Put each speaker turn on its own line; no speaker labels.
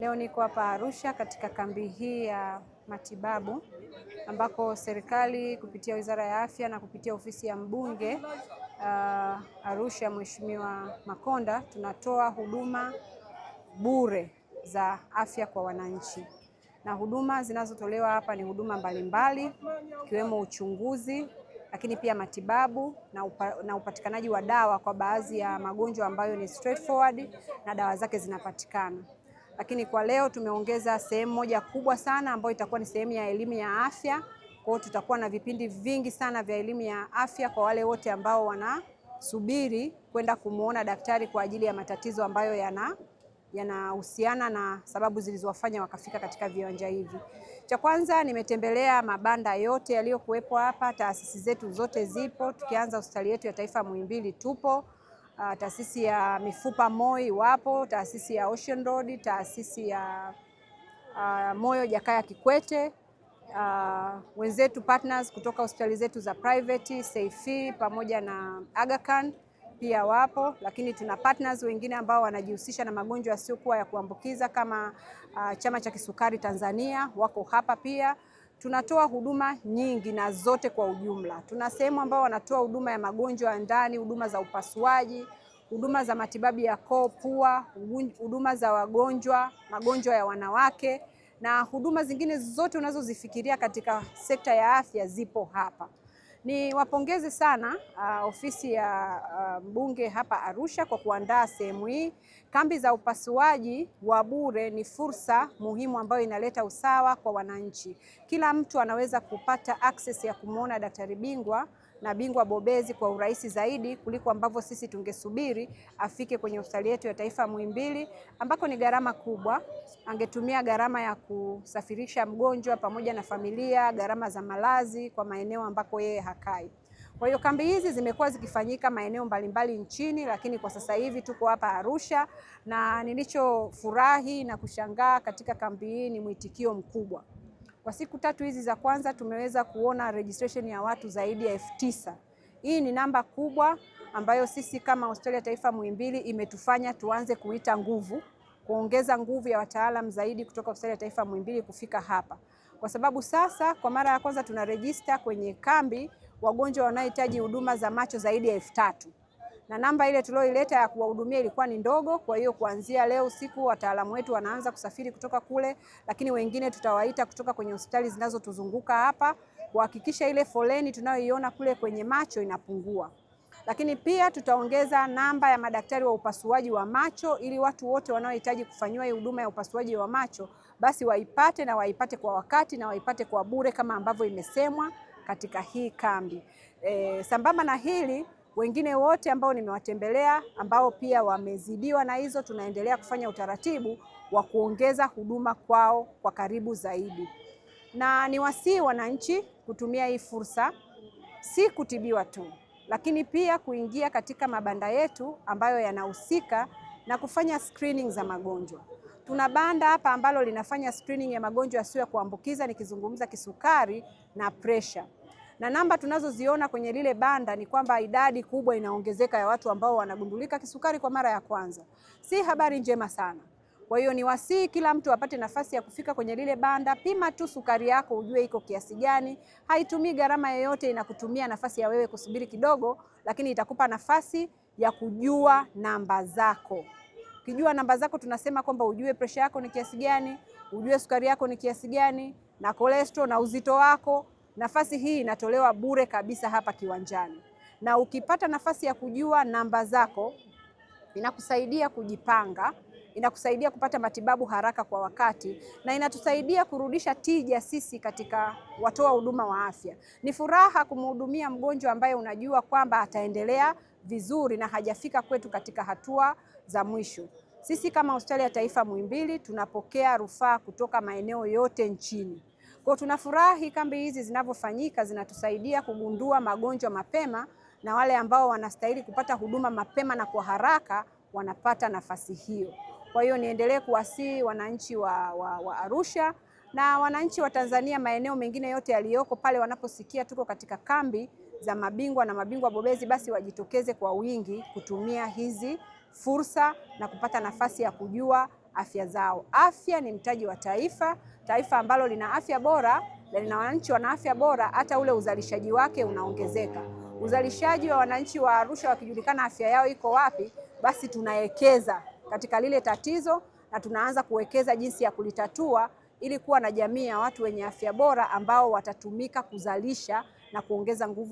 Leo niko hapa Arusha katika kambi hii ya matibabu ambako serikali kupitia Wizara ya Afya na kupitia ofisi ya mbunge Arusha Mheshimiwa Makonda tunatoa huduma bure za afya kwa wananchi. Na huduma zinazotolewa hapa ni huduma mbalimbali ikiwemo uchunguzi, lakini pia matibabu na upatikanaji wa dawa kwa baadhi ya magonjwa ambayo ni straightforward na dawa zake zinapatikana. Lakini kwa leo tumeongeza sehemu moja kubwa sana ambayo itakuwa ni sehemu ya elimu ya afya. Kwa hiyo tutakuwa na vipindi vingi sana vya elimu ya afya kwa wale wote ambao wanasubiri kwenda kumuona daktari kwa ajili ya matatizo ambayo yanahusiana na sababu zilizowafanya wakafika katika viwanja hivi. Cha kwanza, nimetembelea mabanda yote yaliyokuwepo hapa, taasisi zetu zote zipo, tukianza hospitali yetu ya taifa Muhimbili tupo. Taasisi ya mifupa MOI wapo, taasisi ya Ocean Road, taasisi ya Moyo Jakaya Kikwete, wenzetu partners kutoka hospitali zetu za private, Seifi pamoja na Aga Khan pia wapo, lakini tuna partners wengine ambao wanajihusisha na magonjwa yasiyokuwa ya kuambukiza kama Chama cha Kisukari Tanzania wako hapa pia. Tunatoa huduma nyingi na zote kwa ujumla. Tuna sehemu ambao wanatoa huduma ya magonjwa ya ndani, huduma za upasuaji, huduma za matibabu ya koo, pua, huduma za magonjwa ya wanawake na huduma zingine zote unazozifikiria katika sekta ya afya zipo hapa. Ni wapongeze sana ofisi ya mbunge hapa Arusha kwa kuandaa sehemu hii. Kambi za upasuaji wa bure ni fursa muhimu ambayo inaleta usawa kwa wananchi. Kila mtu anaweza kupata access ya kumuona daktari bingwa na bingwa bobezi kwa urahisi zaidi kuliko ambavyo sisi tungesubiri afike kwenye hospitali yetu ya taifa Muhimbili ambako ni gharama kubwa. Angetumia gharama ya kusafirisha mgonjwa pamoja na familia, gharama za malazi kwa maeneo ambako yeye hakai. Kwa hiyo kambi hizi zimekuwa zikifanyika maeneo mbalimbali nchini, lakini kwa sasa hivi tuko hapa Arusha, na nilichofurahi na kushangaa katika kambi hii ni mwitikio mkubwa. Kwa siku 3 hizi za kwanza tumeweza kuona registration ya watu zaidi ya 9,000. Hii ni namba kubwa ambayo sisi kama hospitali ya taifa Muhimbili imetufanya tuanze kuita nguvu, kuongeza nguvu ya wataalamu zaidi kutoka hospitali ya taifa Muhimbili kufika hapa. Kwa sababu sasa kwa mara ya kwanza tuna register kwenye kambi wagonjwa wanaohitaji huduma za macho zaidi ya 3,000. Na namba ile tulioileta ya kuwahudumia ilikuwa ni ndogo, kwa hiyo kuanzia leo usiku wataalamu wetu wanaanza kusafiri kutoka kule, lakini wengine tutawaita kutoka kwenye hospitali zinazotuzunguka hapa kuhakikisha ile foleni tunayoiona kule kwenye macho inapungua. Lakini pia tutaongeza namba ya madaktari wa upasuaji wa macho ili watu wote wanaohitaji kufanyiwa hii huduma ya upasuaji wa macho basi waipate na waipate kwa wakati na waipate kwa bure kama ambavyo imesemwa katika hii kambi. Sambamba na hili, wengine wote ambao nimewatembelea ambao pia wamezidiwa na hizo, tunaendelea kufanya utaratibu wa kuongeza huduma kwao kwa karibu zaidi. Na niwasihi wananchi kutumia hii fursa, si kutibiwa tu, lakini pia kuingia katika mabanda yetu ambayo yanahusika na kufanya screening za magonjwa. Tuna banda hapa ambalo linafanya screening ya magonjwa yasiyo ya kuambukiza, nikizungumza kisukari na pressure. Na namba tunazoziona kwenye lile banda ni kwamba idadi kubwa inaongezeka ya watu ambao wanagundulika kisukari kwa mara ya kwanza. Si habari njema sana. Kwa hiyo niwasihi kila mtu apate nafasi ya kufika kwenye lile banda, pima tu sukari yako ujue iko kiasi gani. Haitumii gharama yoyote, inakutumia nafasi ya wewe kusubiri kidogo, lakini itakupa nafasi ya kujua namba zako. Ukijua namba zako tunasema kwamba ujue pressure yako ni kiasi gani, ujue sukari yako ni kiasi gani, na cholesterol na uzito wako. Nafasi hii inatolewa bure kabisa hapa kiwanjani. Na ukipata nafasi ya kujua namba zako, inakusaidia kujipanga, inakusaidia kupata matibabu haraka kwa wakati, na inatusaidia kurudisha tija sisi katika watoa huduma wa afya. Ni furaha kumhudumia mgonjwa ambaye unajua kwamba ataendelea vizuri na hajafika kwetu katika hatua za mwisho. Sisi kama hospitali ya taifa Muhimbili tunapokea rufaa kutoka maeneo yote nchini. Kwa tunafurahi kambi hizi zinavyofanyika, zinatusaidia kugundua magonjwa mapema, na wale ambao wanastahili kupata huduma mapema na kwa haraka wanapata nafasi hiyo. Kwa hiyo niendelee kuwasihi wananchi wa Arusha na wananchi wa Tanzania maeneo mengine yote yaliyoko pale wanaposikia tuko katika kambi za mabingwa na mabingwa bobezi, basi wajitokeze kwa wingi kutumia hizi fursa na kupata nafasi ya kujua afya zao. Afya ni mtaji wa taifa. Taifa ambalo lina afya bora na lina wananchi wana afya bora, hata ule uzalishaji wake unaongezeka. Uzalishaji wa wananchi wa Arusha wakijulikana afya yao iko wapi, basi tunawekeza katika lile tatizo na tunaanza kuwekeza jinsi ya kulitatua, ili kuwa na jamii ya watu wenye afya bora ambao watatumika kuzalisha na kuongeza nguvu